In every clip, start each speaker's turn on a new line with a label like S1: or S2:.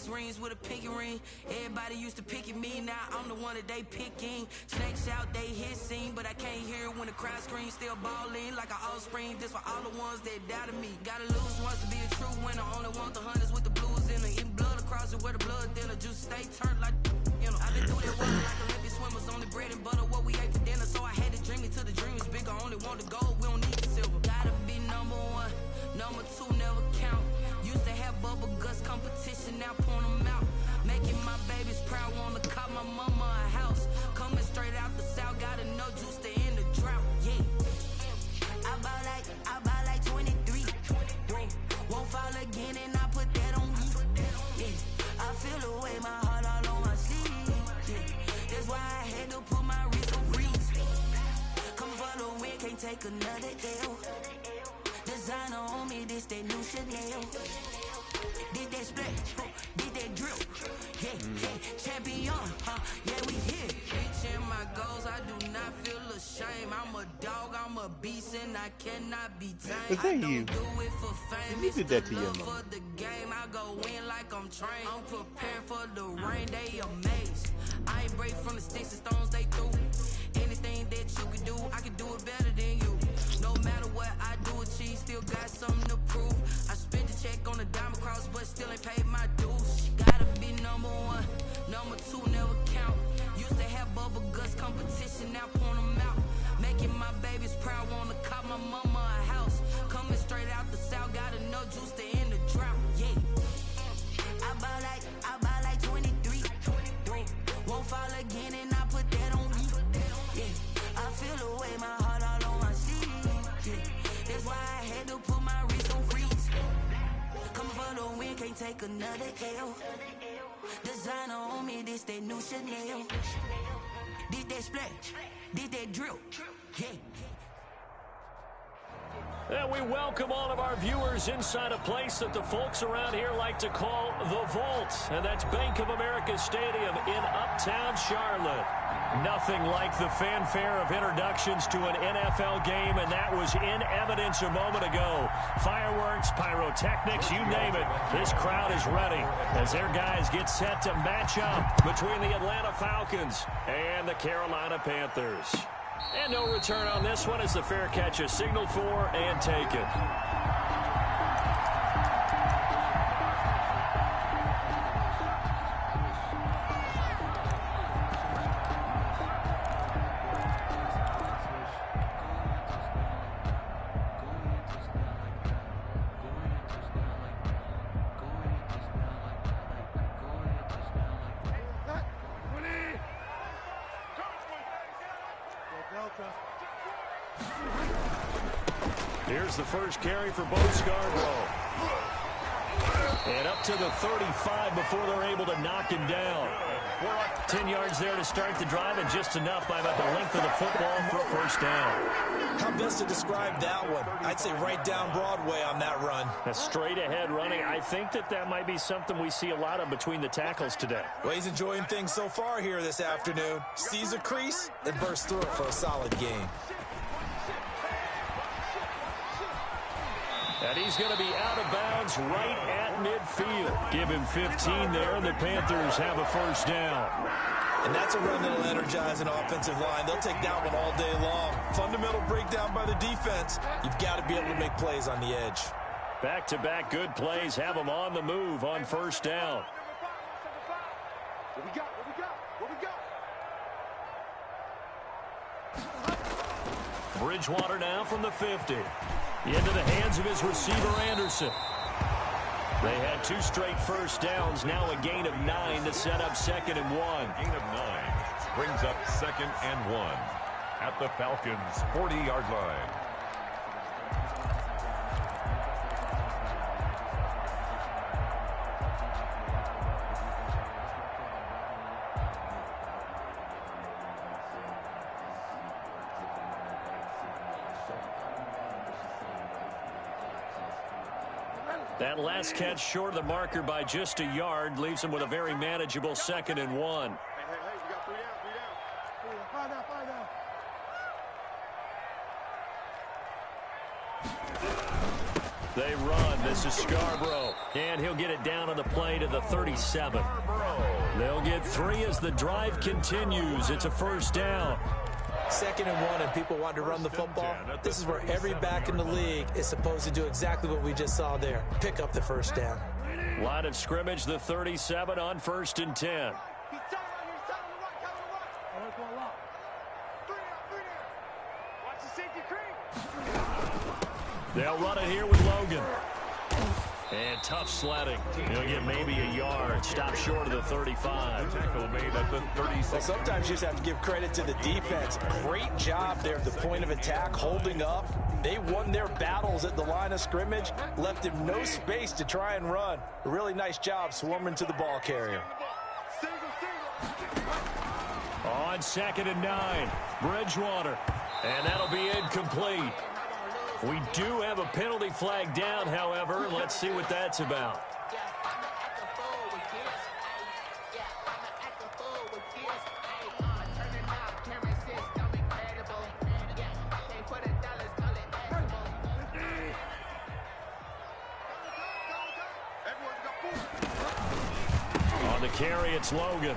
S1: 6 rings with a pinky ring. Everybody used to pick at me, now I'm the one that they picking. Snakes out, they hissing, but I can't hear it when the crowd screams. Still balling like an offspring. This for all the ones that doubted me. Gotta lose once to be a true winner. Only want the hunters with the blues in it. Eating blood across it where the blood thinner. Juice stay turned like, you know. I been through that water like Olympic swimmers. Only bread and butter what we ate for dinner. So I had to dream it till the dream is bigger. Only want the gold, we don't need the silver. Gotta be number 1, number 2 never count. Used to have bubble guts competition, now point them out. Making my babies proud, wanna cop my mama a house. Coming straight out the south, gotta know juice to end the drought. Yeah. I buy like 23. Won't fall again and I put that on me. Yeah. I feel the way, my heart all on my sleeve. Yeah. That's why I had to put my wrist on freeze. Coming for the win, can't take another L. Designer on me, this that new Chanel. Did that split, did that drill. Yeah, champion, yeah, we here. Reaching my goals, I do not feel ashamed. I'm a dog, I'm a beast, and I cannot be tamed. I don't do it for fame, it's the love for the game. I go in like I'm trained. I'm prepared for the rain, they amazed. I ain't break from the sticks and stones they threw. Anything that you can do, I can do it better than you. No matter what I do, achieve, still got something to prove. I spent the check on the diamond cross, but still ain't paid my dues. Gotta be number 1, number 2 never count. Used to have bubble guts competition, now point them out. Making my babies proud, wanna cop my mama a house. Coming straight out the south, gotta know juice to end the drought. Yeah. I buy like 23. Won't fall again and I put that on me. Yeah. I feel the way, my heart all on my sleeve. Yeah. That's why I had to put my wrist on freeze. Coming for the win, can't take another L. Designer on me, this that new Chanel. Did that splash, did that drill. Yeah.
S2: And we welcome all of our viewers inside a place that the folks around here like to call the Vault. And that's Bank of America Stadium in Uptown Charlotte. Nothing like the fanfare of introductions to an NFL game, and that was in evidence a moment ago. Fireworks, pyrotechnics, you name it. This crowd is ready as their guys get set to match up between the Atlanta Falcons and the Carolina Panthers. And no return on this one as the fair catch is signaled for and taken. Here's the first carry for Bo Scarborough. And up to the 35 before they're able to knock him down. 10 yards there to start the drive, and just enough by about the length of the football for a first down.
S3: How best to describe that one? I'd say right down Broadway on that run.
S2: A straight ahead running. I think that might be something we see a lot of between the tackles today.
S3: Well, he's enjoying things so far here this afternoon. Sees a crease and bursts through it for a solid gain.
S2: And he's going to be out of bounds right at midfield. Give him 15 there, and the Panthers have a first down.
S3: And that's a run that'll energize an offensive line. They'll take that one all day long. Fundamental breakdown by the defense. You've got to be able to make plays on the edge.
S2: Back-to-back good plays have them on the move on first down. Bridgewater now from the 50. Into the hands of his receiver, Anderson. They had 2 straight first downs, now a gain of 9 to set up 2nd and 1.
S4: Gain of 9 brings up 2nd and 1 at the Falcons' 40-yard line.
S2: That last catch short of the marker by just a yard leaves him with a very manageable 2nd and 1.
S5: Hey, you got 3 down. 5 down.
S2: They run. run. This is Scarborough. And he'll get it down on the play to the 37. They'll get 3 as the drive continues. It's a first down.
S3: 2nd and 1, and people want to run the football. This is where every back in the league is supposed to do exactly what we just saw there. Pick up the first down.
S2: Line of scrimmage, the 37 on 1st and 10. They'll run it here with Logan. And tough sledding. He'll get maybe a yard. Stop short of the 35.
S4: Tackle made at the 36.
S3: Well, sometimes you just have to give credit to the defense. Great job there at the point of attack, holding up. They won their battles at the line of scrimmage, left him no space to try and run. A really nice job swarming to the ball carrier.
S2: On 2nd and 9, Bridgewater. And that'll be incomplete. We do have a penalty flag down, however. Let's see what that's about. On the carry, it's Logan.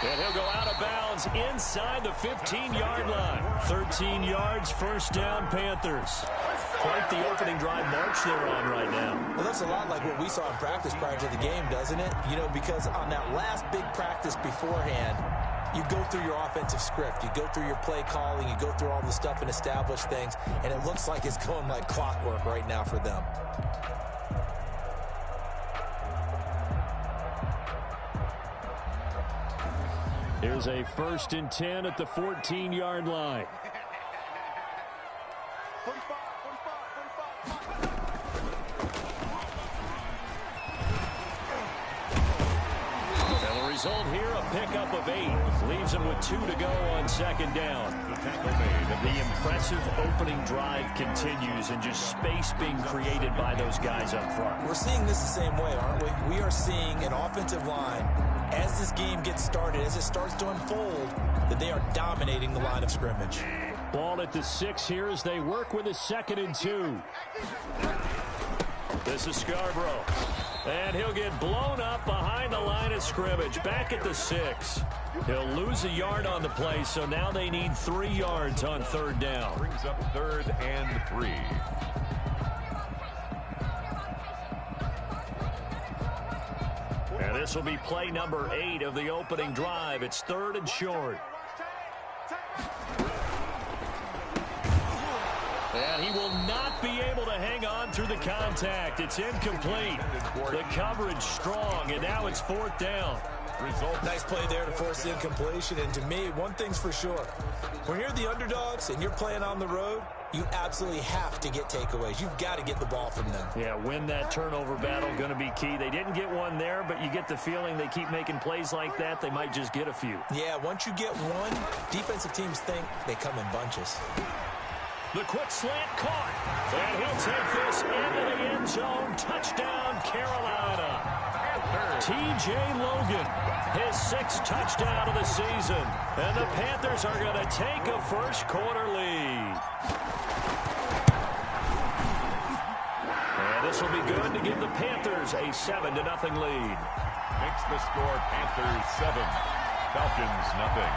S2: And he'll go out of bounds inside the 15-yard line. 13 yards, first down, Panthers. Quite the opening drive march they're on right now.
S3: Well, that's a lot like what we saw in practice prior to the game, doesn't it? You know, because on that last big practice beforehand, you go through your offensive script. You go through your play calling. You go through all the stuff and establish things. And it looks like it's going like clockwork right now for them.
S2: Here's a 1st and 10 at the 14-yard line. And the result here, a pickup of 8. Leaves them with 2 to go on 2nd down. The impressive opening drive continues, and just space being created by those guys up front.
S3: We're seeing this the same way, aren't we? We are seeing an offensive line, as this game gets started, as it starts to unfold, that they are dominating the line of scrimmage.
S2: Ball at the 6 here as they work with a 2nd and 2. This is Scarborough. And he'll get blown up behind the line of scrimmage. Back at the 6. He'll lose a yard on the play, so now they need 3 yards on 3rd down.
S4: Brings up 3rd and 3.
S2: And this will be play number 8 of the opening drive. It's 3rd and short. And he will not be able to hang on through the contact. It's incomplete. The coverage strong, and now it's 4th down.
S3: Nice play there to force the incompletion. And to me, one thing's for sure. When you're the underdogs and you're playing on the road, you absolutely have to get takeaways. You've got to get the ball from them.
S2: Yeah, win that turnover battle, going to be key. They didn't get one there, but you get the feeling they keep making plays like that, they might just get a few.
S3: Yeah, once you get one, defensive teams think they come in bunches.
S2: The quick slant caught. And he'll take this into the end zone. Touchdown, Carolina. T.J. Logan, his 6th touchdown of the season. And the Panthers are going to take a first-quarter lead. And this will be good to give the Panthers a 7-0 lead.
S4: Makes the score Panthers 7, Falcons nothing.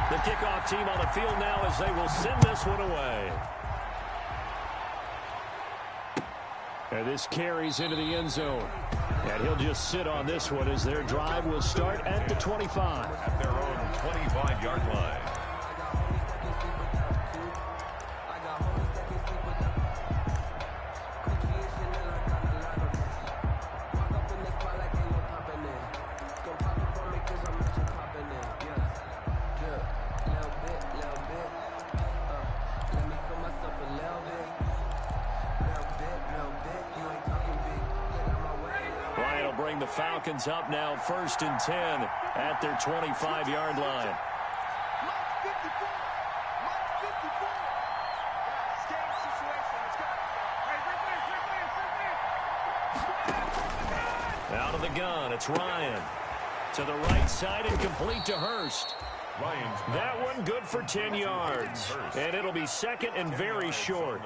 S2: The kickoff team on the field now as they will send this one away. And this carries into the end zone. And he'll just sit on this one as their drive will start at the 25.
S4: At their own 25-yard line.
S2: The Falcons up now 1st and 10 at their 25-yard line. Out of the gun, it's Ryan. To the right side and complete to Hurst. That one good for 10 yards. And it'll be second and very short.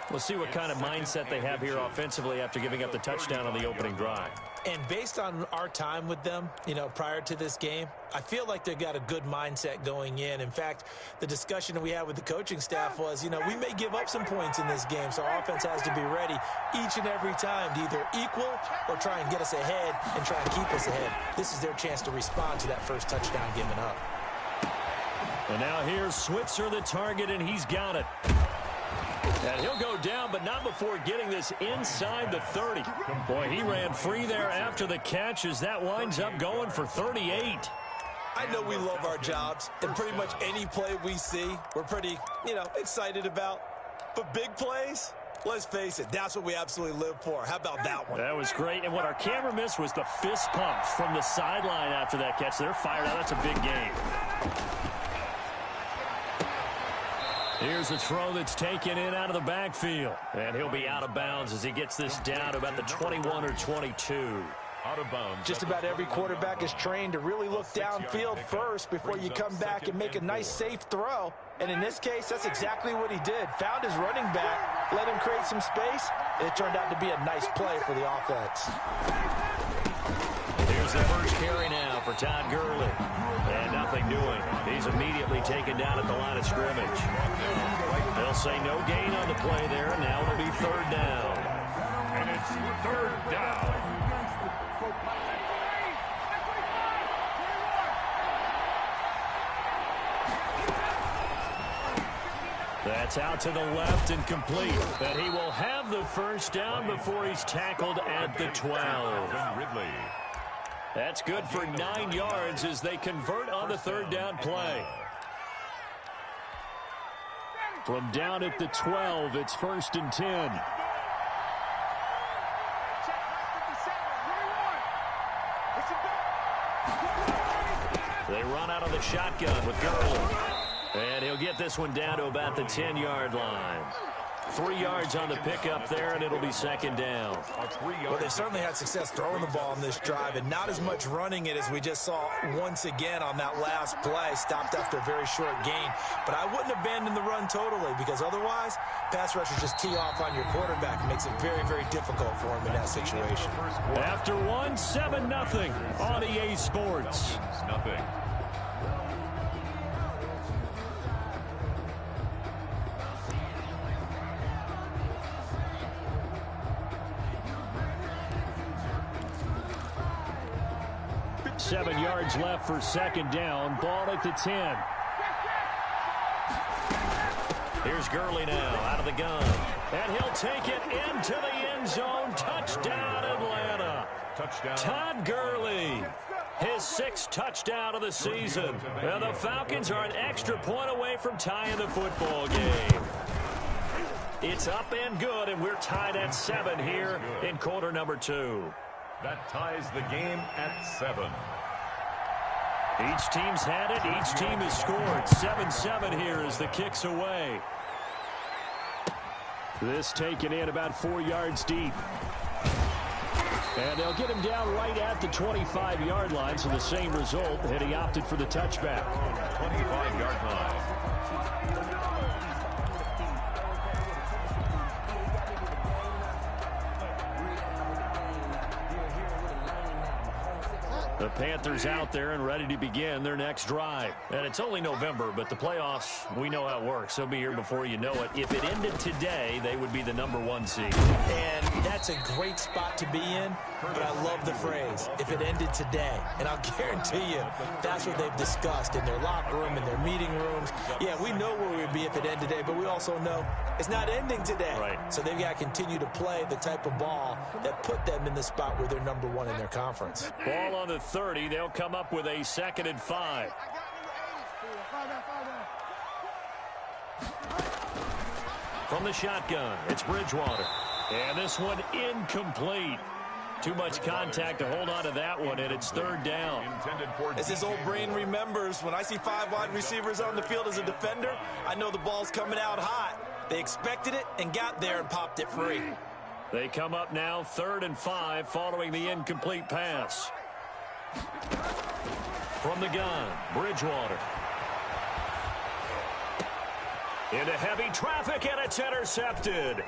S2: We'll see what kind of mindset they have here offensively after giving up the touchdown on the opening drive.
S3: And based on our time with them, prior to this game, I feel like they've got a good mindset going in. In fact, the discussion that we had with the coaching staff was, we may give up some points in this game, so our offense has to be ready each and every time to either equal or try and get us ahead and try and keep us ahead. This is their chance to respond to that first touchdown given up.
S2: And now here's Switzer, the target, and he's got it. And he'll go down, but not before getting this inside the 30. Boy, he ran free there after the catch as that winds up going for 38.
S3: I know we love our jobs, and pretty much any play we see, we're pretty, excited about. But big plays, let's face it, that's what we absolutely live for. How about that one?
S2: That was great, and what our camera missed was the fist pumps from the sideline after that catch. They're fired out. That's a big game. Here's a throw that's taken in out of the backfield. And he'll be out of bounds as he gets this down to about the 21 or 22.
S4: Out of bounds.
S3: Just about every quarterback is trained to really look downfield first before you come back and make a nice, safe throw. And in this case, that's exactly what he did. Found his running back, let him create some space, and it turned out to be a nice play for the offense.
S2: Here's the first carry now for Todd Gurley. And nothing doing. He's immediately taken down at the line of scrimmage. They'll say no gain on the play there, and now it'll be third down.
S4: And it's third down.
S2: That's out to the left and complete. And he will have the first down before he's tackled at the 12.
S4: Ridley.
S2: That's good for 9 yards as they convert on the third down play. From down at the 12, it's 1st and 10. They run out of the shotgun with Gurley. And he'll get this one down to about the 10-yard line. 3 yards on the pickup there, and it'll be second down.
S3: Well, they certainly had success throwing the ball on this drive, and not as much running it as we just saw once again on that last play. Stopped after a very short gain. But I wouldn't abandon the run totally, because otherwise, pass rushers just tee off on your quarterback. It makes it very, very difficult for him in that situation.
S2: After one, 7-0 on EA Sports.
S4: Nothing.
S2: Seven yards left for second down. Ball at the 10. Here's Gurley now out of the gun. And he'll take it into the end zone. Touchdown, Atlanta.
S4: Touchdown.
S2: Todd Gurley. His 6th touchdown of the season. And the Falcons are an extra point away from tying the football game. It's up and good, and we're tied at 7 here in quarter number 2.
S4: That ties the game at 7.
S2: Each team's had it. Each team has scored. 7-7 here as the kick's away. This taken in about 4 yards deep. And they'll get him down right at the 25-yard line, so the same result, and he opted for the touchback.
S4: 25-yard line.
S2: The Panthers out there and ready to begin their next drive. And it's only November, but the playoffs, we know how it works. They'll be here before you know it. If it ended today, they would be the #1 seed.
S3: And that's a great spot to be in, but I love the phrase, if it ended today. And I'll guarantee you, that's what they've discussed in their locker room, in their meeting rooms. Yeah, we know where we'd be if it ended today, but we also know it's not ending today.
S2: Right.
S3: So they've got to continue to play the type of ball that put them in the spot where they're #1 in their conference.
S2: Ball on the 30. They'll come up with a 2nd and 5. From the shotgun, it's Bridgewater. And this one incomplete. Too much contact to hold on to that one, and it's 3rd down.
S3: As his old brain remembers, when I see 5 wide receivers on the field as a defender, I know the ball's coming out hot. They expected it and got there and popped it free.
S2: They come up now 3rd and 5 following the incomplete pass. From the gun, Bridgewater. Into heavy traffic, and it's intercepted.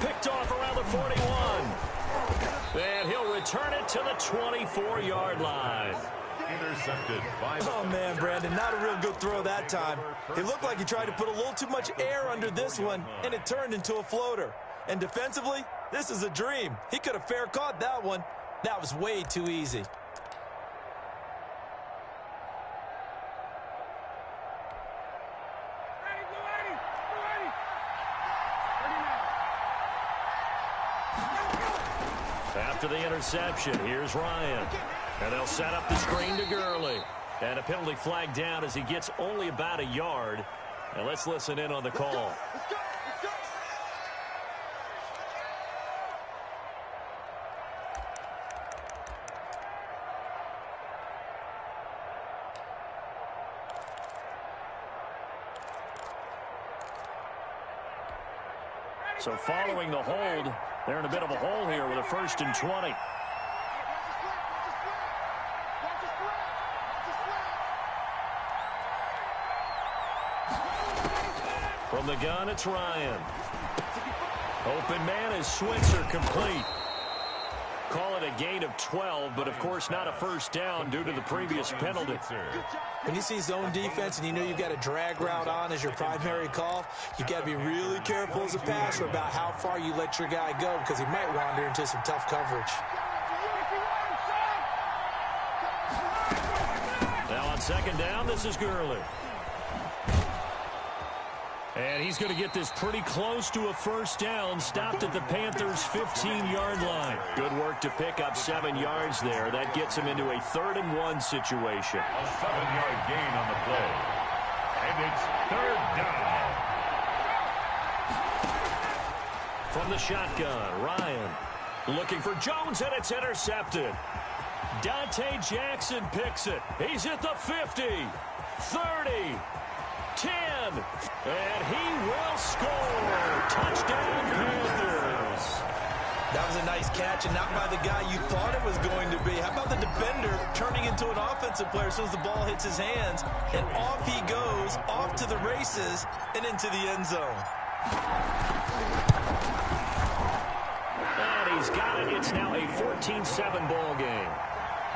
S2: Picked off around the 41. And he'll return it to the 24-yard line.
S4: Intercepted by
S3: Oh, man, Brandon, not a real good throw that time. It looked like he tried to put a little too much air under this one, and it turned into a floater. And defensively, this is a dream. He could have fair caught that one. That was way too easy.
S2: After the interception, here's Ryan. And they'll set up the screen to Gurley. And a penalty flag down as he gets only about a yard. And let's listen in on the call. So following the hold, they're in a bit of a hole here with a 1st and 20. From the gun, it's Ryan. Open man is Switzer, complete. Call it a gain of 12, but of course not a first down due to the previous penalty.
S3: When you see zone defense and you know you've got a drag route on as your primary call, you've got to be really careful as a passer about how far you let your guy go because he might wander into some tough coverage.
S2: Now on 2nd down, this is Gurley. And he's going to get this pretty close to a first down, stopped at the Panthers' 15-yard line. Good work to pick up 7 yards there. That gets him into a 3rd and 1 situation.
S4: a 7-yard gain on the play. And it's 3rd down.
S2: From the shotgun, Ryan looking for Jones, and it's intercepted. Dante Jackson picks it. He's at the 50, 30, 10, and he will score. Touchdown, Panthers.
S3: That was a nice catch, and not by the guy you thought it was going to be. How about the defender turning into an offensive player as soon as the ball hits his hands, and off he goes, off to the races, and into the end zone.
S2: And he's got it. It's now a 14-7 ball game.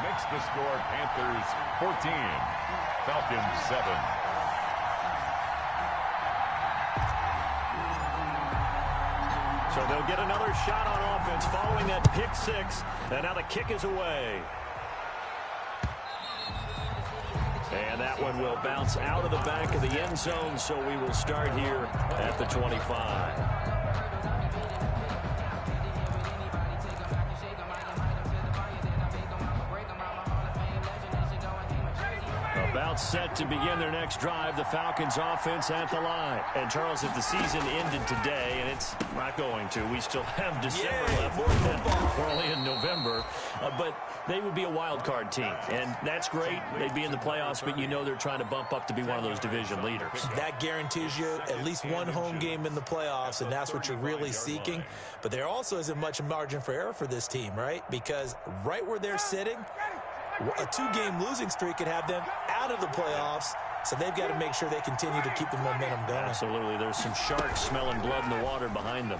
S4: Makes the score Panthers 14, Falcons 7.
S2: So they'll get another shot on offense following that pick 6. And now the kick is away. And that one will bounce out of the back of the end zone, so we will start here at the 25. About set to begin their next drive, the Falcons offense at the line. And Charles, if the season ended today, and it's not going to, we still have December left. We're only in November, but they would be a wild card team. And that's great. They'd be in the playoffs, but you know they're trying to bump up to be one of those division leaders.
S3: That guarantees you at least one home game in the playoffs, and that's what you're really seeking. But there also isn't much margin for error for this team, right? Because right where they're sitting, a 2-game losing streak could have them out of the playoffs, so they've got to make sure they continue to keep the momentum going.
S2: Absolutely. There's some sharks smelling blood in the water behind them.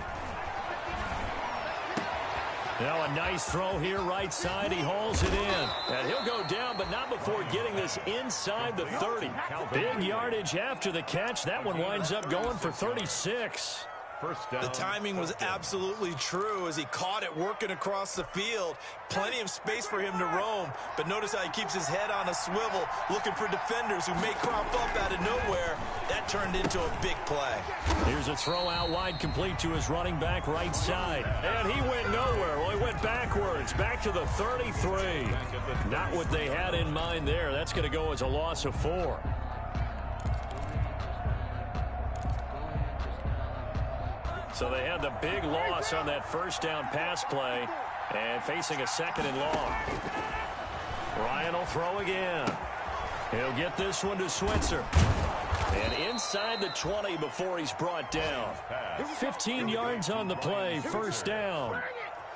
S2: Now a nice throw here right side. He hauls it in. And he'll go down, but not before getting this inside the 30. Big yardage after the catch. That one winds up going for 36.
S4: First down.
S3: The timing was absolutely true as he caught it working across the field. Plenty of space for him to roam, but notice how he keeps his head on a swivel, looking for defenders who may crop up out of nowhere. That turned into a big play.
S2: Here's a throw out wide, complete to his running back right side. And he went nowhere. Well, he went backwards, back to the 33. Not what they had in mind there. That's going to go as a loss of 4. So they had the big loss on that first down pass play and facing a 2nd and long. Ryan will throw again. He'll get this one to Switzer. And inside the 20 before he's brought down. 15 yards on the play, first down.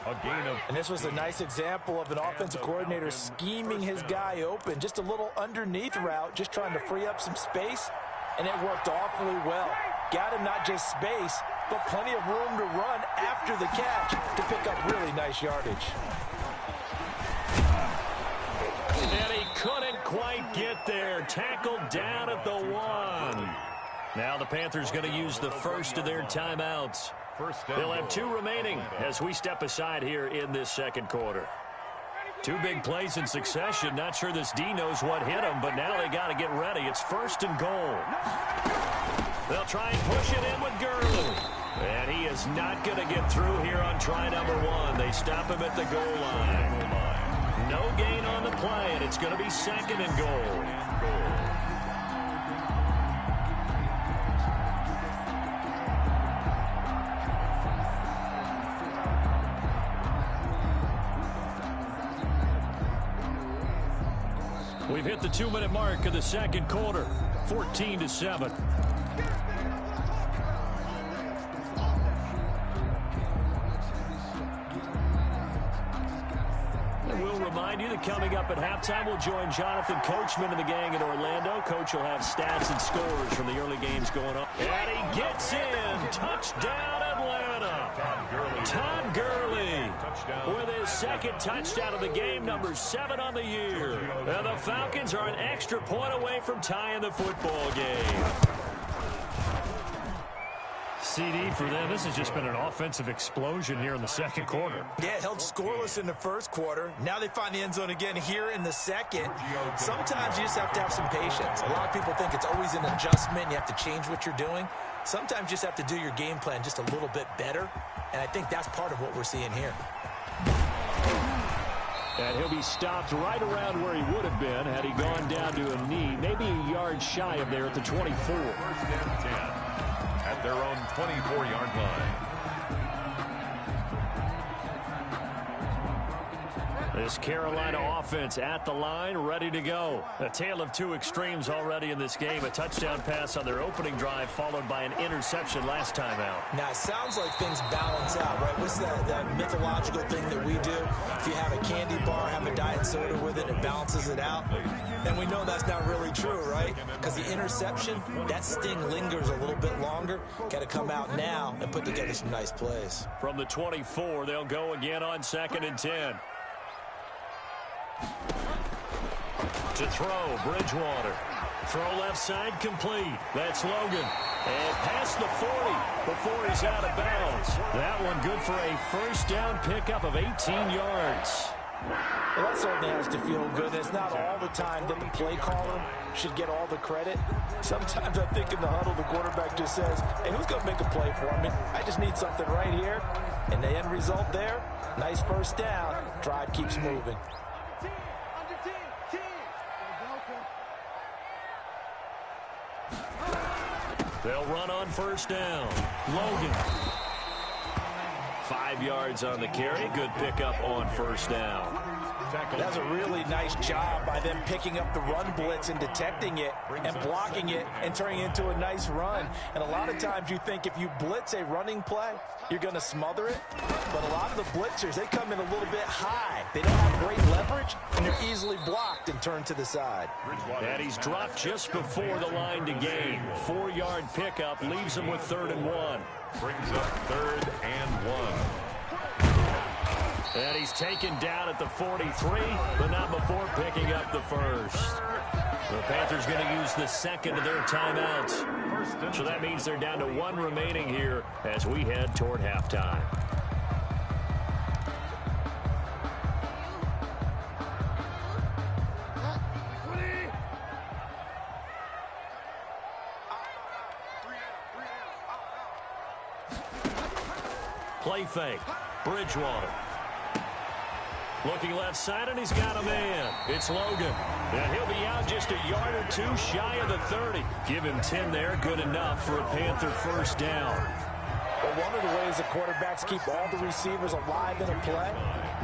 S4: A gain of...
S3: And this was a nice example of an offensive coordinator scheming his guy open. Just a little underneath route, just trying to free up some space, and it worked awfully well. Got him not just space, but plenty of room to run after the catch to pick up really nice yardage.
S2: And he couldn't quite get there. Tackled down at the 1. Now the Panthers going to use the first of their timeouts. They'll have 2 remaining as we step aside here in this second quarter. 2 big plays in succession. Not sure this D knows what hit him, but now they got to get ready. It's 1st and goal. They'll try and push it in with Gurley. And he is not going to get through here on try number 1. They stop him at the goal line. No gain on the play, and it's going to be 2nd and goal. We've hit the 2-minute mark of the second quarter, 14-7. And we'll remind you that coming up at halftime, we'll join Jonathan Coachman and the gang in Orlando. Coach will have stats and scores from the early games going on. And he gets in. Touchdown, Atlanta. Todd Gurley with his 2nd touchdown of the game, number 7 on the year. And the Falcons are an extra point away from tying the football game. CD for them. This has just been an offensive explosion here in the second quarter.
S3: Yeah, held scoreless in the first quarter. Now they find the end zone again here in the second. Sometimes you just have to have some patience. A lot of people think it's always an adjustment. You have to change what you're doing. Sometimes you just have to do your game plan just a little bit better. And I think that's part of what we're seeing here.
S2: And he'll be stopped right around where he would have been had he gone down to a knee, maybe a yard shy of there at the 24.
S4: 1st and 10 at their own 24-yard line.
S2: This Carolina offense at the line, ready to go. A tale of 2 extremes already in this game. A touchdown pass on their opening drive, followed by an interception last time out.
S3: Now, it sounds like things balance out, right? What's that mythological thing that we do? If you have a candy bar, have a diet soda with it, it balances it out. And we know that's not really true, right? Because the interception, that sting lingers a little bit longer. Got to come out now and put together some nice plays.
S2: From the 24, they'll go again on 2nd and 10. To throw, Bridgewater. Throw left side, complete. That's Logan. And past the 40 before he's out of bounds. That one good for a 1st down pickup of 18 yards.
S3: Well, that certainly has to feel good. It's not all the time that the play caller should get all the credit. Sometimes I think in the huddle, the quarterback just says, hey, who's going to make a play for me? I just need something right here. And the end result there, nice 1st down. Drive keeps moving.
S2: They'll run on 1st down. Logan. 5 yards on the carry. Good pickup on 1st down.
S3: That's a really nice job by them picking up the run blitz and detecting it and blocking it and turning it into a nice run. And a lot of times you think if you blitz a running play, you're going to smother it. But a lot of the blitzers, they come in a little bit high. They don't have great leverage, and they're easily blocked and turned to the side.
S2: And he's dropped just before the line to gain. 4-yard pickup leaves him with 3rd and 1.
S4: Brings up 3rd and 1.
S2: And he's taken down at the 43, but not before picking up the 1st. The Panthers going to use the 2nd of their timeouts. So that means they're down to 1 remaining here as we head toward halftime. Play fake. Bridgewater. Looking left side, and he's got a man. It's Logan. And he'll be out just a yard or 2 shy of the 30. Give him 10 there. Good enough for a Panther 1st down.
S3: Well, one of the ways the quarterbacks keep all the receivers alive in a play,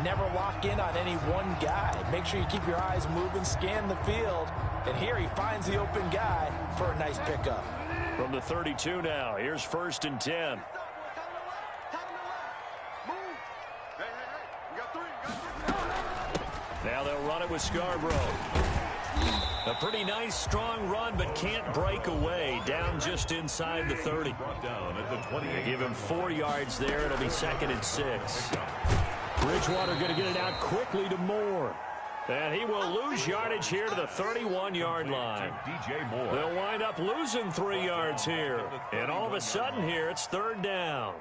S3: never lock in on any one guy. Make sure you keep your eyes moving, scan the field. And here he finds the open guy for a nice pickup.
S2: From the 32 now, here's 1st and 10. it with Scarborough. A pretty nice, strong run, but can't break away. Down just inside the 30. They give him 4 yards there. It'll be 2nd and 6. Bridgewater going to get it out quickly to Moore. And he will lose yardage here to the 31-yard line. They'll wind up losing 3 yards here. And all of a sudden here, it's 3rd down.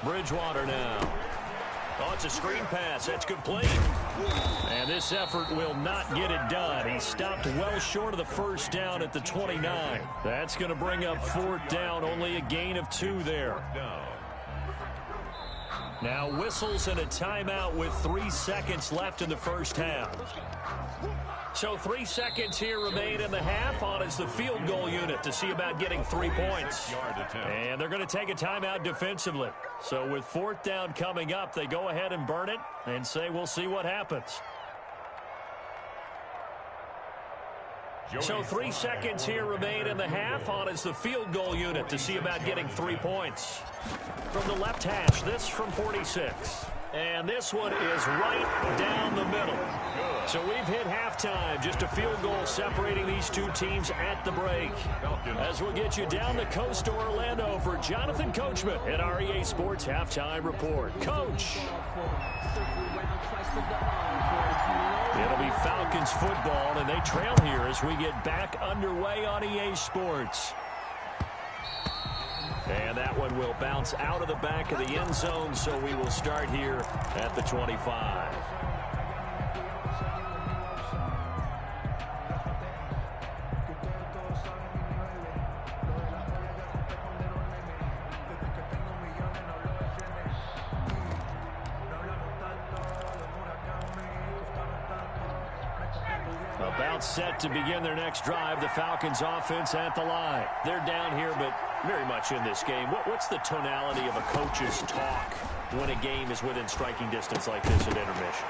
S2: Bridgewater now. Oh, it's a screen pass. That's complete. And this effort will not get it done. He stopped well short of the 1st down at the 29. That's going to bring up 4th down. Only a gain of 2 there. Now whistles and a timeout with 3 seconds left in the 1st half. So 3 seconds here remain in the half. On is the field goal unit to see about getting 3 points. And they're going to take a timeout defensively. So with 4th down coming up, they go ahead and burn it and say we'll see what happens. So 3 seconds here remain in the half. On is the field goal unit to see about getting 3 points. From the left hash, this from 46. And this one is right down the middle. So we've hit halftime. Just a field goal separating these 2 teams at the break. As we'll get you down the coast to Orlando for Jonathan Coachman at our EA Sports Halftime Report. Coach. It'll be Falcons football, and they trail here as we get back underway on EA Sports. And that one will bounce out of the back of the end zone, so we will start here at the 25. About set to begin their next drive. The Falcons offense at the line. They're down here, but very much in this game. What's the tonality of a coach's talk when a game is within striking distance like this at intermission?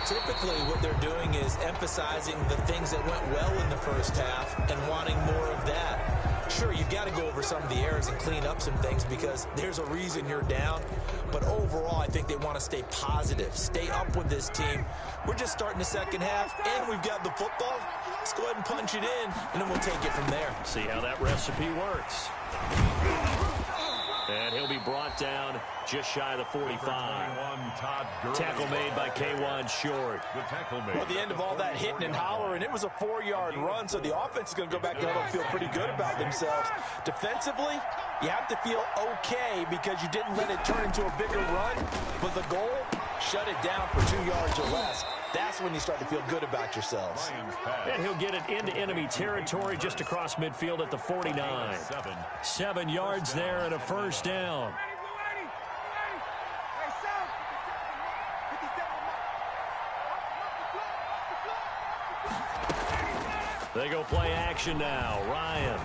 S3: Typically what they're doing is emphasizing the things that went well in the 1st half and wanting more of that. Sure, you've got to go over some of the errors and clean up some things because there's a reason you're down. But overall, I think they want to stay positive, stay up with this team. We're just starting the 2nd half, and we've got the football. Let's go ahead and punch it in, and then we'll take it from there.
S2: See how that recipe works. And he'll be brought down just shy of the 45. Tackle made by K1 Short.
S3: Well, the end of all that hitting and hollering, it was a 4-yard run, so the offense is going to go back to huddle and feel pretty good about themselves. Defensively, you have to feel okay because you didn't let it turn into a bigger run, but the goal, shut it down for 2 yards or less. That's when you start to feel good about yourselves.
S2: And he'll get it into enemy territory just across midfield at the 49. 7 yards there and a 1st down. They go play action now. Ryan.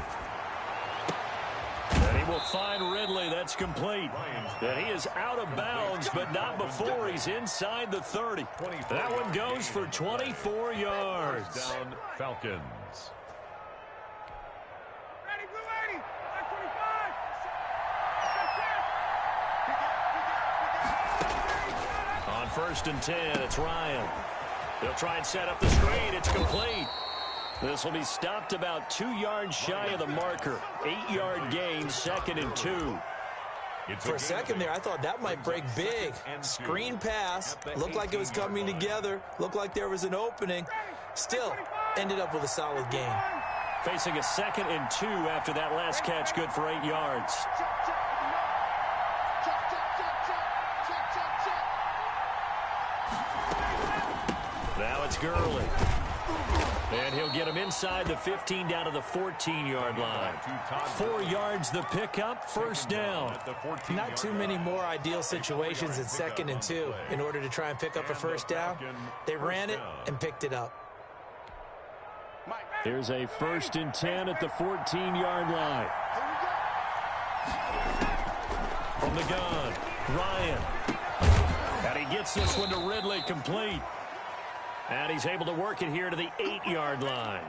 S2: And he will find Ridley. That's complete. And he is out of bounds, but not before he's inside the 30. That one goes for 24 yards.
S4: Down Falcons.
S2: On 1st and 10, it's Ryan. They'll try and set up the screen. It's complete. This will be stopped about 2 yards shy of the marker. 8-yard gain, 2nd and 2.
S3: For a second there, I thought that might break big. Screen pass. Looked like it was coming together. Looked like there was an opening. Still, ended up with a solid gain.
S2: Facing a 2nd and 2 after that last catch, good for 8 yards. Now it's Gurley. And he'll get him inside the 15 down to the 14-yard line. 4 yards the pickup, 1st down.
S3: Not too many more ideal situations in 2nd and 2 in order to try and pick up a 1st down. They ran it and picked it up.
S2: Here's a 1st and 10 at the 14-yard line. From the gun, Ryan. And he gets this one to Ridley, complete. And he's able to work it here to the 8-yard line.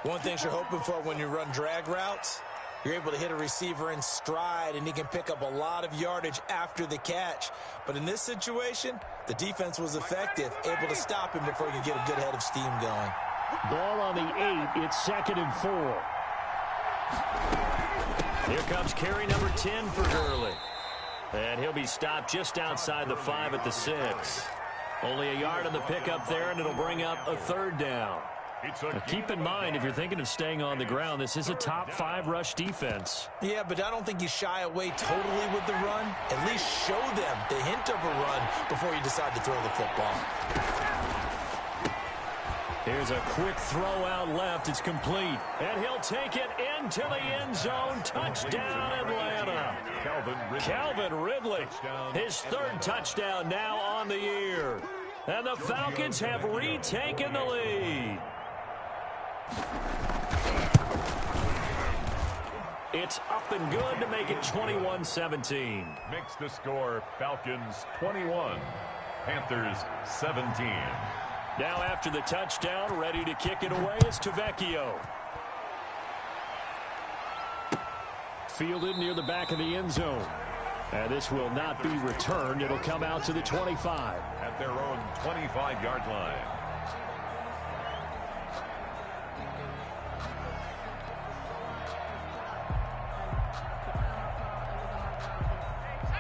S3: One thing you're hoping for when you run drag routes, you're able to hit a receiver in stride, and he can pick up a lot of yardage after the catch. But in this situation, the defense was effective, able to stop him before he could get a good head of steam going.
S2: Ball on the 8. It's 2nd and 4. Here comes carry number 10 for Gurley. And he'll be stopped just outside the 5 at the 6. Only a yard on the pickup there, and it'll bring up a 3rd down. Now, keep in mind, if you're thinking of staying on the ground, this is a top 5 rush defense.
S3: Yeah, but I don't think you shy away totally with the run. At least show them the hint of a run before you decide to throw the football.
S2: Here's a quick throw out left. It's complete. And he'll take it into the end zone. Touchdown, Atlanta. Calvin Ridley. His 3rd touchdown now on the year. And the Falcons have retaken the lead. It's up and good to make it 21-17.
S4: Makes the score Falcons 21, Panthers 17.
S2: Now after the touchdown, ready to kick it away is Tavecchio. Fielded near the back of the end zone. And this will not be returned. It'll come out to the 25.
S4: At their own 25-yard line.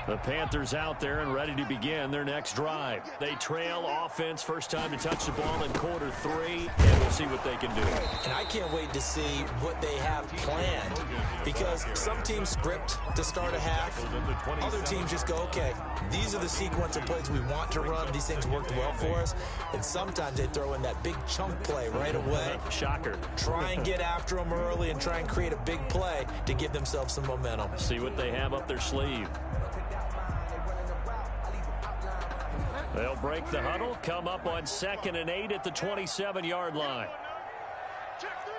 S2: The Panthers out there and ready to begin their next drive. They trail offense, first time to touch the ball in quarter 3, and we'll see what they can do.
S3: And I can't wait to see what they have planned, because some teams script to start a half. Other teams just go, okay, these are the sequence of plays we want to run. These things worked well for us. And sometimes they throw in that big chunk play right away.
S2: Shocker.
S3: Try and get after them early and try and create a big play to give themselves some momentum.
S2: See what they have up their sleeve. They'll break the huddle, come up on 2nd and 8 at the 27-yard line.
S5: Check three.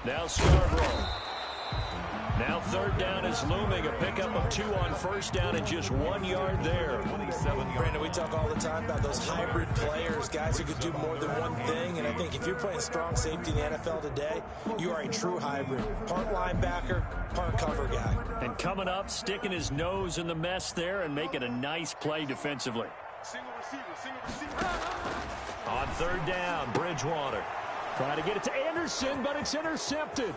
S2: Now Scarborough. Now 3rd down is looming. A pickup of 2 on 1st down and just 1 yard there.
S3: Brandon, we talk all the time about those hybrid players, guys who could do more than one thing. And I think if you're playing strong safety in the NFL today, you are a true hybrid. Part linebacker, part cover guy.
S2: And coming up, sticking his nose in the mess there and making a nice play defensively.
S5: Single receiver.
S2: On 3rd down, Bridgewater. Trying to get it to Anderson, but it's intercepted.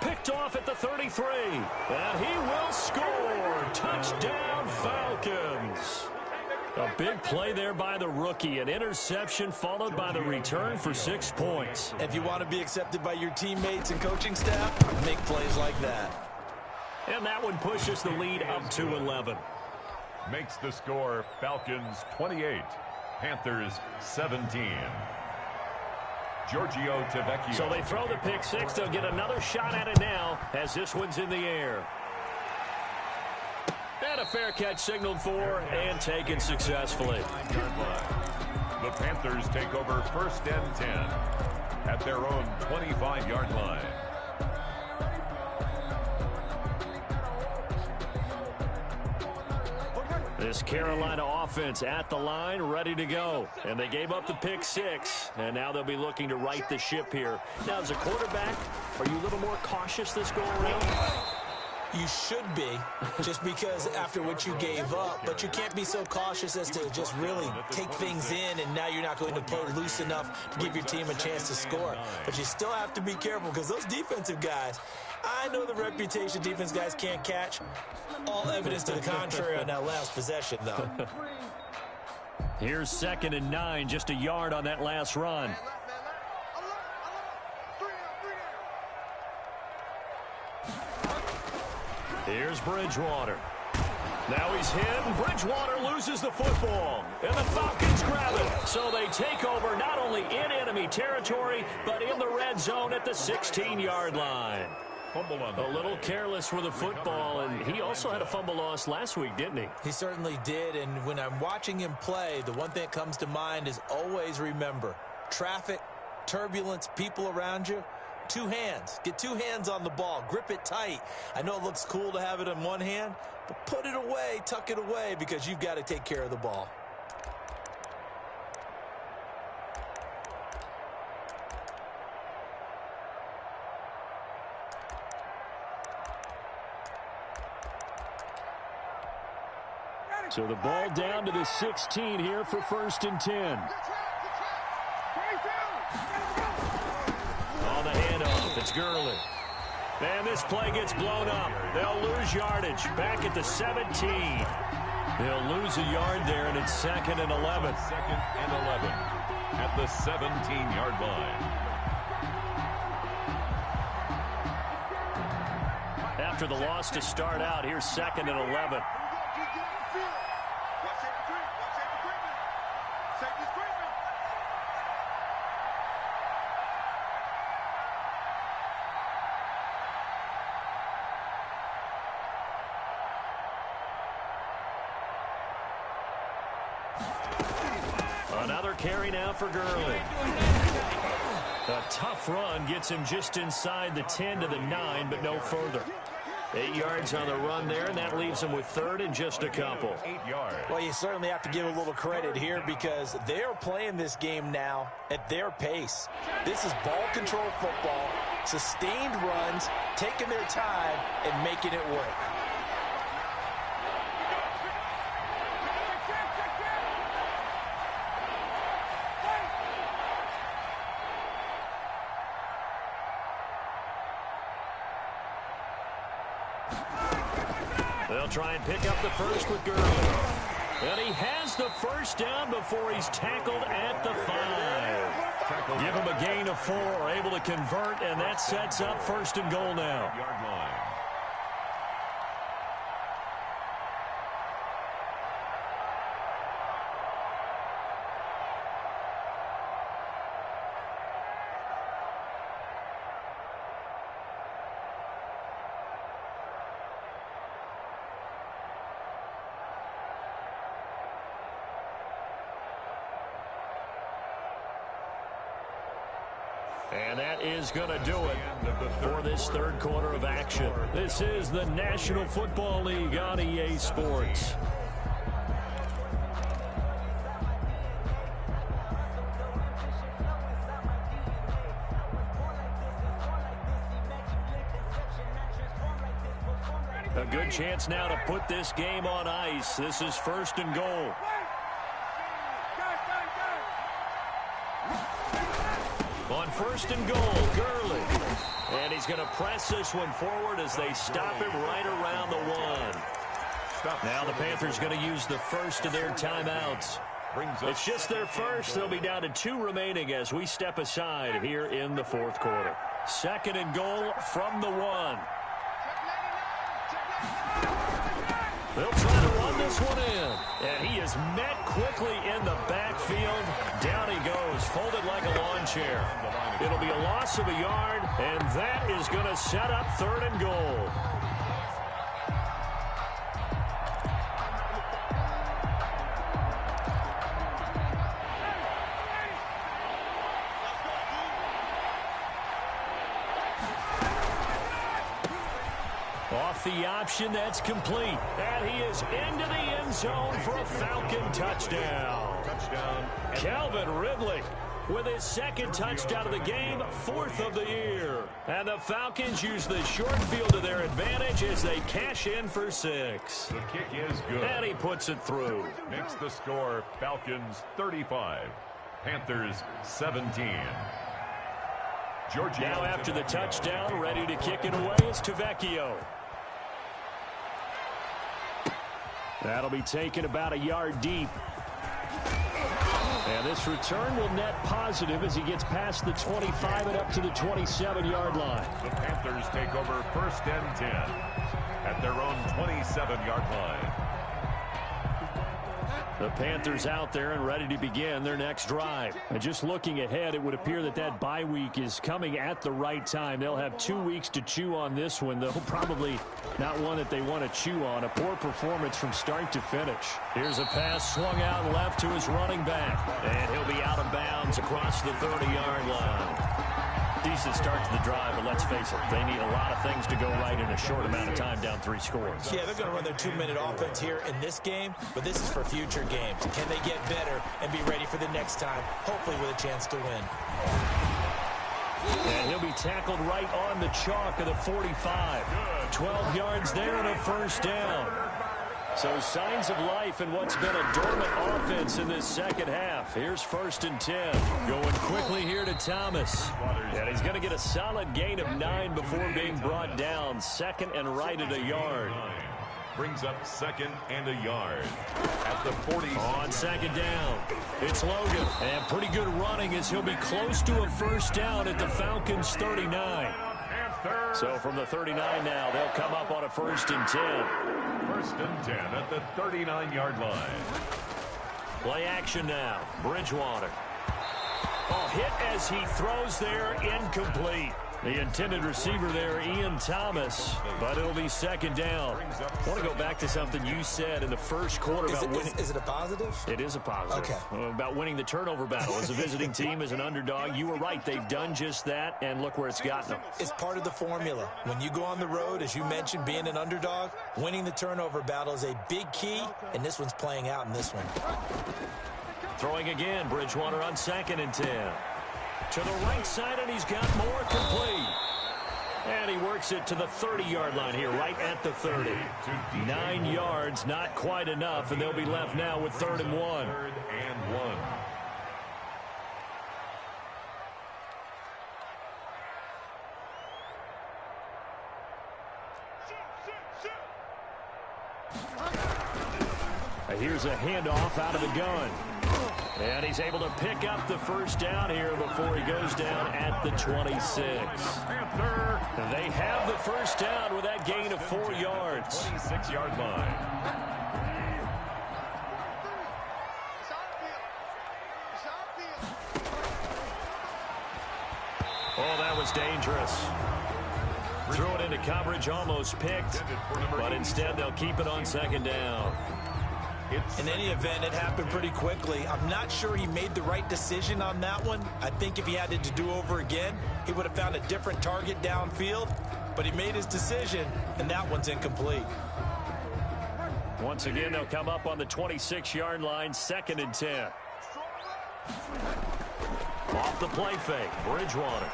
S2: Picked off at the 33. And he will score. Touchdown, Falcons. A big play there by the rookie. An interception followed by the return for 6 points.
S3: If you want to be accepted by your teammates and coaching staff, make plays like that.
S2: And that one pushes the lead up to 11.
S4: Makes the score Falcons 28, Panthers 17. Giorgio Tavecchio.
S2: So they throw the pick 6. They'll get another shot at it now as this one's in the air. And a fair catch signaled for and taken successfully.
S4: The Panthers take over 1st and 10 at their own 25-yard line.
S2: This Carolina offense at the line, ready to go. And they gave up the pick 6, and now they'll be looking to right the ship here. Now, as a quarterback, are you a little more cautious this go-around?
S3: You should be, just because after what you gave up, but you can't be so cautious as to just really take things in, and now you're not going to play loose enough to give your team a chance to score. But you still have to be careful, because those defensive guys, I know the reputation defense guys can't catch. All evidence to the contrary on that last possession, though.
S2: Here's 2nd and 9, just a yard on that last run. Here's Bridgewater. Now he's hit, and Bridgewater loses the football. And the Falcons grab it. So they take over not only in enemy territory, but in the red zone at the 16-yard line. A little careless with the football, and he also had a fumble loss last week, didn't he?
S3: He certainly did, and when I'm watching him play, the one thing that comes to mind is always remember, traffic, turbulence, people around you, 2 hands. Get 2 hands on the ball. Grip it tight. I know it looks cool to have it in one hand, but put it away, tuck it away, because you've got to take care of the ball.
S2: So the ball down to the 16 here for 1st and 10. On the handoff, it's Gurley. And this play gets blown up. They'll lose yardage back at the 17. They'll lose a yard there, and it's 2nd and 11.
S4: 2nd and 11 at the 17-yard line.
S2: After the loss to start out, here's 2nd and 11. Another carry now for Gurley. A tough run gets him just inside the 10 to the 9, but no further. 8 yards on the run there, and that leaves him with 3rd and just a couple.
S4: 8 yards.
S3: Well, you certainly have to give a little credit here because they're playing this game now at their pace. This is ball control football, sustained runs, taking their time, and making it work.
S2: They'll try and pick up the first with Gurley. And he has the first down before he's tackled at the 5. Give him a gain of 4, able to convert, and that sets up 1st and goal now.
S4: Yard line.
S2: And that is going to do it for this 3rd quarter of action. This is the National Football League on EA Sports. A good chance now to put this game on ice. This is 1st and goal. On 1st and goal, Gurley. And he's going to press this one forward as they stop him right around the 1. Now the Panthers going to use the first of their timeouts. It's just their first. They'll be down to 2 remaining as we step aside here in the 4th quarter. 2nd and goal from the 1. They'll try to run this one in. And he is met quickly in the backfield. Down he goes, folded like a lawn chair. It'll be a loss of a yard, and that is going to set up 3rd and goal. Off the option, that's complete. And he is into the end zone for a Falcon touchdown. Calvin Ridley with his 2nd touchdown of the game, 4th of the year. And the Falcons use the short field to their advantage as they cash in for 6.
S4: The kick is good.
S2: And he puts it through.
S4: Makes the score Falcons 35, Panthers 17.
S2: Now after the touchdown, ready to kick it away is Tavecchio. That'll be taken about a yard deep. And this return will net positive as he gets past the 25 and up to the 27-yard line.
S4: The Panthers take over 1st and 10 at their own 27-yard line.
S2: The Panthers out there and ready to begin their next drive. And just looking ahead, it would appear that that bye week is coming at the right time. They'll have 2 weeks to chew on this one, though probably not one that they want to chew on. A poor performance from start to finish. Here's a pass swung out left to his running back. And he'll be out of bounds across the 30-yard line. Decent start to the drive, but let's face it, they need a lot of things to go right in a short amount of time, down 3 scores.
S3: Yeah, they're going to run their 2-minute offense here in this game, but this is for future games. Can they get better and be ready for the next time, hopefully with a chance to win?
S2: And he'll be tackled right on the chalk of the 45. 12 yards there and a first down. So signs of life in what's been a dormant offense in this second half. Here's 1st and 10. Going quickly here to Thomas. And he's going to get a solid gain of 9 before being brought down. 2nd and right at a yard.
S4: Brings up 2nd and a yard at the 40.
S2: On 2nd down, it's Logan. And pretty good running as he'll be close to a 1st down at the Falcons' 39. So from the 39 now, they'll come up on a 1st and 10.
S4: 1st and 10 at the 39-yard line.
S2: Play action now. Bridgewater. Oh, hit as he throws there, incomplete. The intended receiver there, Ian Thomas, but it'll be 2nd down. I want to go back to something you said in the first quarter about winning.
S3: Is it a positive?
S2: It is a positive.
S3: Okay.
S2: About winning the turnover battle. As a visiting team, as an underdog, you were right. They've done just that, and look where it's gotten them.
S3: It's part of the formula. When you go on the road, as you mentioned, being an underdog, winning the turnover battle is a big key, and this one's playing out in this one.
S2: Throwing again, Bridgewater on 2nd and 10. To the right side, and he's got more complete. And he works it to the 30-yard line here, right at the 30. 9 yards, not quite enough, and they'll be left now with 3rd and 1.
S4: 3rd and 1.
S2: Here's a handoff out of the gun. And he's able to pick up the 1st down here before he goes down at the 26. They have the 1st down with that gain of 4 yards.
S4: 26-yard line.
S2: Oh, that was dangerous. Threw it into coverage, almost picked, but instead they'll keep it on 2nd down.
S3: In any event, it happened pretty quickly. I'm not sure he made the right decision on that one. I think if he had it to do over again, he would have found a different target downfield. But he made his decision, and that one's incomplete.
S2: Once again, they'll come up on the 26-yard line, 2nd and 10. Off the play fake, Bridgewater.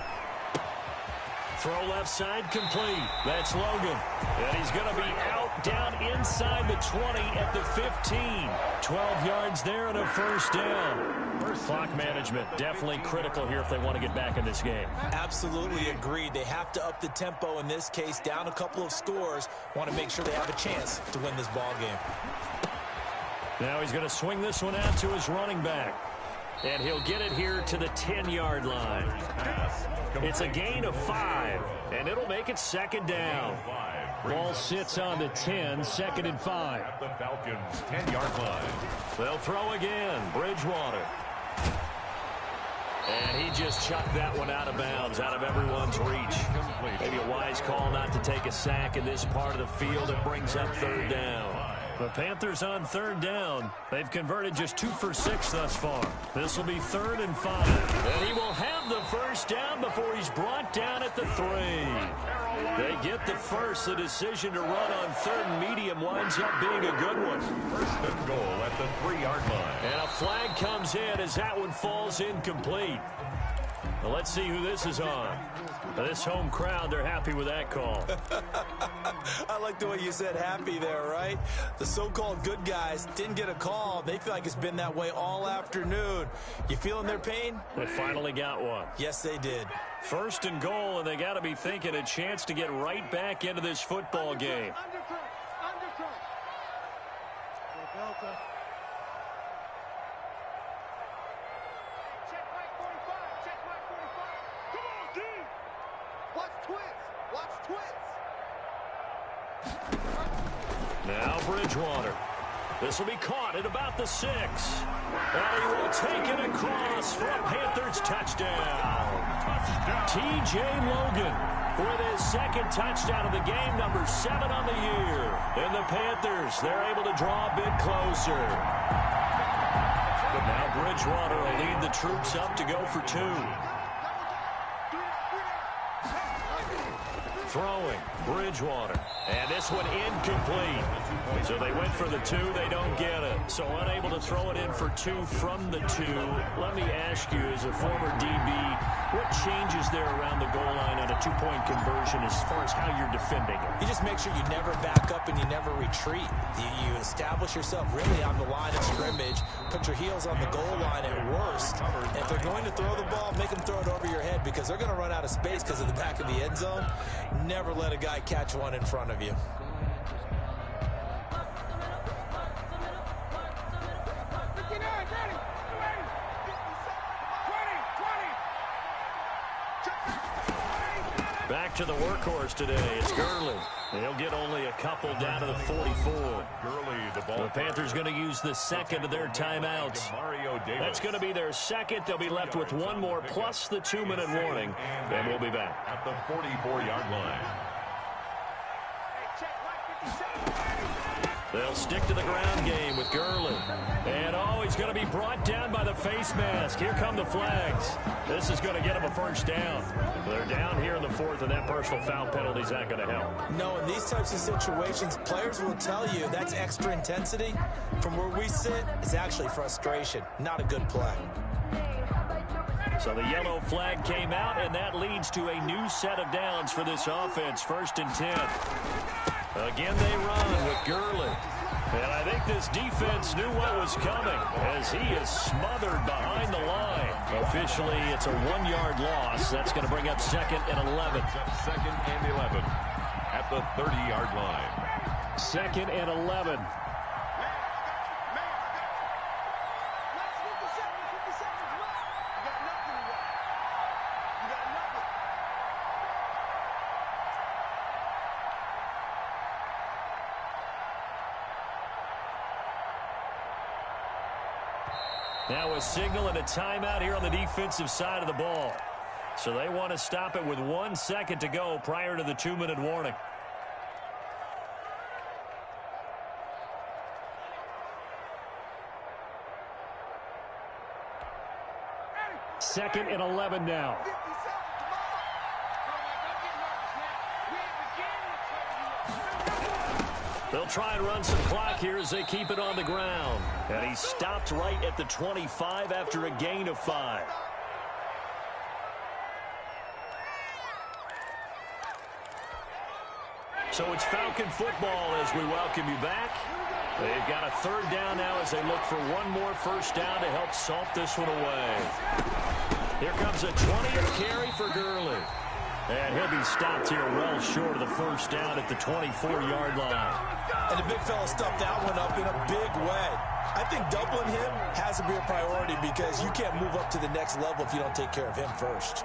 S2: Throw left side, complete. That's Logan. And he's going to be out down inside the 20 at the 15. 12 yards there and a 1st down. Clock management definitely critical here if they want to get back in this game.
S3: Absolutely agreed. They have to up the tempo in this case, down a couple of scores. Want to make sure they have a chance to win this ball game.
S2: Now he's going to swing this one out to his running back. And he'll get it here to the 10-yard line. It's a gain of 5, and it'll make it 2nd down. Ball sits on the 10, 2nd and 5.
S4: At the Falcons' 10-yard line.
S2: They'll throw again, Bridgewater. And he just chucked that one out of bounds, out of everyone's reach. Maybe a wise call not to take a sack in this part of the field. It brings up 3rd down. The Panthers on 3rd down. They've converted just 2 for 6 thus far. This will be 3rd and 5. And he will have the 1st down before he's brought down at the 3. They get the first. The decision to run on 3rd and medium winds up being a good one.
S4: 1st and goal at the 3-yard line.
S2: And a flag comes in as that one falls incomplete. Well, let's see who this is on. This home crowd, they're happy with that call.
S3: I like the way you said happy there, right? The so-called good guys didn't get a call. They feel like it's been that way all afternoon. You feeling their pain?
S2: They finally got one.
S3: Yes, they did.
S2: 1st and goal, and they got to be thinking a chance to get right back into this football game. Now Bridgewater. This will be caught at about the 6. And he will take it across for a Panthers touchdown. T.J. Logan with his 2nd touchdown of the game, number 7 on the year. And the Panthers, they're able to draw a bit closer. But now Bridgewater will lead the troops up to go for 2. Throwing, Bridgewater. And this one incomplete. So they went for the 2. They don't get it. So unable to throw it in for 2 from the 2. Let me ask you, as a former DB, what changes there around the goal line on a 2-point conversion as far as how you're defending it?
S3: You just make sure you never back up and you never retreat. You establish yourself really on the line of scrimmage, put your heels on the goal line at worst. And if they're going to throw the ball, make them throw it over your head because they're going to run out of space because of the back of the end zone. Never let a guy catch one in front of you.
S2: Back to the workhorse today. It's Gurley. They'll get only a couple down to the 44. The Panthers going to use the second of their timeouts. That's going to be their second. They'll be left with one more plus the 2-minute warning. And we'll be back.
S4: At the 44-yard line.
S2: They'll stick to the ground game with Gurley. And, he's going to be brought down by the face mask. Here come the flags. This is going to get him a first down. They're down here in the 4th, and that personal foul penalty is not going to help.
S3: No, in these types of situations, players will tell you that's extra intensity. From where we sit, it's actually frustration. Not a good play.
S2: So the yellow flag came out, and that leads to a new set of downs for this offense. 1st and 10. Again, they run with Gurley. And I think this defense knew what was coming as he is smothered behind the line. Officially, it's a 1-yard loss. That's going to bring up 2nd and 11.
S4: 2nd and 11 at the 30-yard line.
S2: 2nd and 11. Now a signal and a timeout here on the defensive side of the ball. So they want to stop it with 1 second to go prior to the 2-minute warning. Second and 11 now. They'll try and run some clock here as they keep it on the ground. And he stopped right at the 25 after a gain of 5. So it's Falcon football as we welcome you back. They've got a 3rd down now as they look for one more first down to help salt this one away. Here comes a 20th carry for Gurley. And he'll be stopped here well short of the first down at the 24-yard line.
S3: And the big fella stuffed that one up in a big way. I think doubling him has to be a priority because you can't move up to the next level if you don't take care of him first.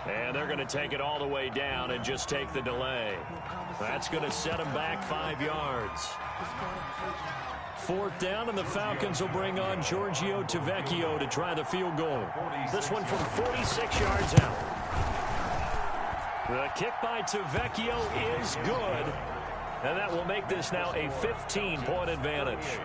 S2: And they're going to take it all the way down and just take the delay. That's going to set them back 5 yards. 4th down, and the Falcons will bring on Giorgio Tavecchio to try the field goal. This one from 46 yards out. The kick by Tavecchio is good, and that will make this now a 15-point advantage.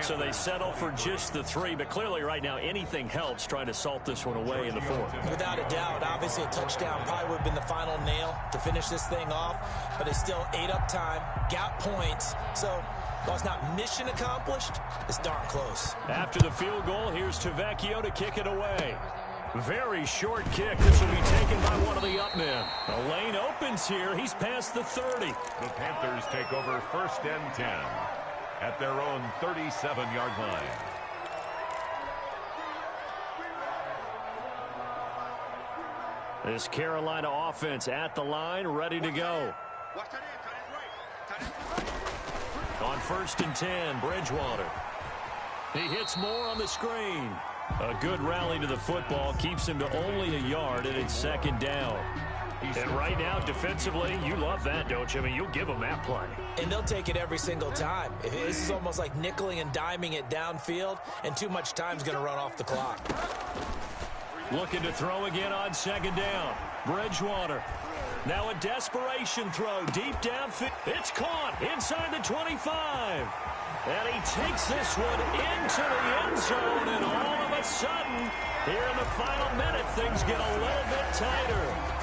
S2: So they settle for just the 3, but clearly right now anything helps trying to salt this one away in the 4th.
S3: Without a doubt, obviously a touchdown probably would have been the final nail to finish this thing off, but it's still ate up time, got points, so while it's not mission accomplished, it's darn close.
S2: After the field goal, here's Tavecchio to kick it away. Very short kick. This will be taken by one of the up men. The lane opens here. He's past the 30.
S4: The Panthers take over 1st and 10. At their own 37-yard line.
S2: This Carolina offense at the line, ready to go. On 1st and 10, Bridgewater. He hits Moore on the screen. A good rally to the football keeps him to only a yard, and it's 2nd down. And right now, defensively, you love that, don't you? I mean, you'll give them that play.
S3: And they'll take it every single time. This is almost like nickeling and diming it downfield, and too much time's going to run off the clock.
S2: Looking to throw again on second down. Bridgewater. Now a desperation throw deep downfield. It's caught inside the 25. And he takes this one into the end zone, and all of a sudden, here in the final minute, things get a little bit tighter.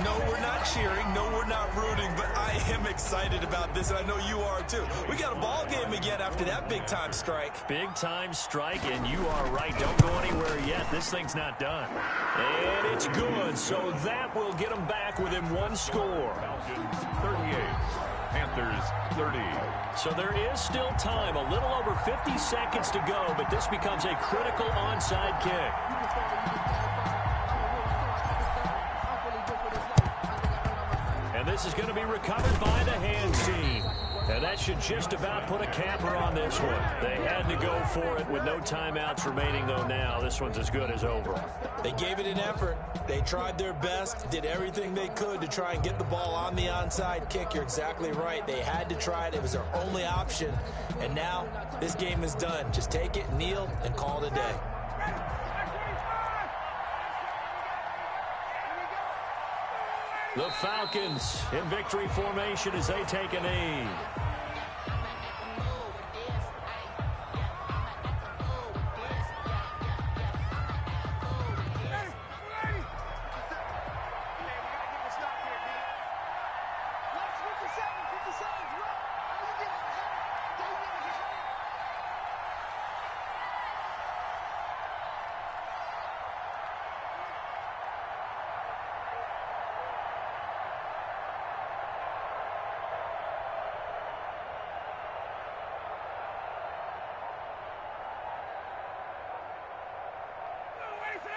S3: No, we're not cheering. No, we're not rooting, but I am excited about this, and I know you are too. We got a ball game again after that big-time strike.
S2: Big-time strike, and you are right. Don't go anywhere yet. This thing's not done. And it's good, so that will get them back within one score.
S4: Falcons 38, Panthers 30.
S2: So there is still time, a little over 50 seconds to go, but this becomes a critical onside kick. And this is going to be recovered by the hands team. And that should just about put a capper on this one. They had to go for it with no timeouts remaining, though now. This one's as good as over.
S3: They gave it an effort. They tried their best, did everything they could to try and get the ball on the onside kick. You're exactly right. They had to try it. It was their only option. And now this game is done. Just take it, kneel, and call it a day.
S2: The Falcons in victory formation as they take a knee.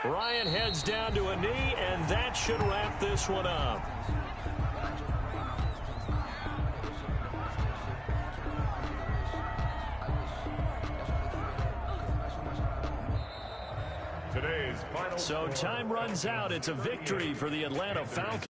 S2: Ryan heads down to a knee, and that should wrap this one up.
S4: Today's final.
S2: So time runs out. It's a victory for the Atlanta Falcons.